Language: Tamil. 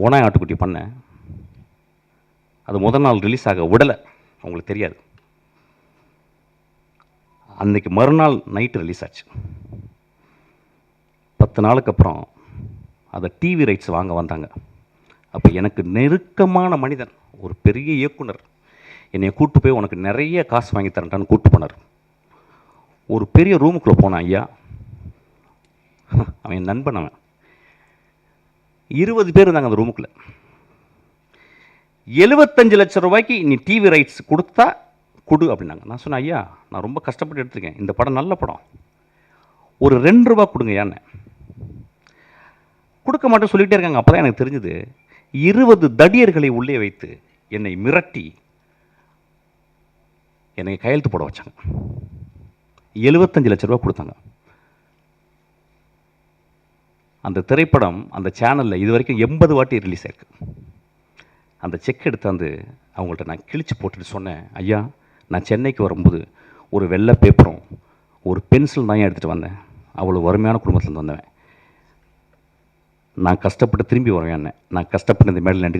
ஓனாய் ஆட்டுக்குட்டி பண்ணேன். அது முதல் நாள் ரிலீஸ் ஆக விடலை, அவங்களுக்கு தெரியாது. அன்றைக்கி மறுநாள் நைட்டு ரிலீஸ் ஆச்சு. 10 நாளுக்கு அப்புறம் அதை டிவி ரைட்ஸ் வாங்க வந்தாங்க. அப்போ எனக்கு நெருக்கமான மனிதன், ஒரு பெரிய இயக்குனர் என்னை கூப்பிட்டு போய் உனக்கு நிறைய காசு வாங்கி தரேன்டான்னு கூப்பிட்டு போனார். ஒரு பெரிய ரூமுக்குள்ளே போனான் ஐயா. அவன் என் நண்பன். அவன் 20 பேர் இருந்தாங்க அந்த ரூமுக்குள்ளே. 75 லட்சம் ரூபாய்க்கு நீ டிவி ரைட்ஸ் கொடுத்தா கொடு அப்படின்னாங்க. நான் சொன்னேன், ஐயா நான் ரொம்ப கஷ்டப்பட்டு எடுத்துருக்கேன், இந்த படம் நல்ல படம், ஒரு 2 ரூபா கொடுங்க. ஏன்னு கொடுக்க மாட்டேன் சொல்லிகிட்டே இருக்காங்க. அப்போ தான் எனக்கு தெரிஞ்சது 20 தடியர்களை உள்ளே வைத்து என்னை மிரட்டி என்னை கையெழுத்து போட வச்சாங்க. 75 லட்ச ரூபா கொடுத்தாங்க. அந்த திரைப்படம் அந்த சேனலில் இது வரைக்கும் 80 வாட்டி ரிலீஸ் ஆயிருக்கு. அந்த செக் எடுத்தாந்து அவங்கள்ட்ட நான் கிழிச்சு போட்டுட்டு சொன்னேன், ஐயா நான் சென்னைக்கு வரும்போது ஒரு வெள்ளை பேப்பரும் ஒரு பென்சில் தான் எடுத்துகிட்டு வந்தேன், அவ்வளோ வறுமையான குடும்பத்துலேருந்து வந்தவன், நான் கஷ்டப்பட்டு திரும்பி வருவேன். நான் கஷ்டப்பட்டு இந்த மேடையில் நன்றி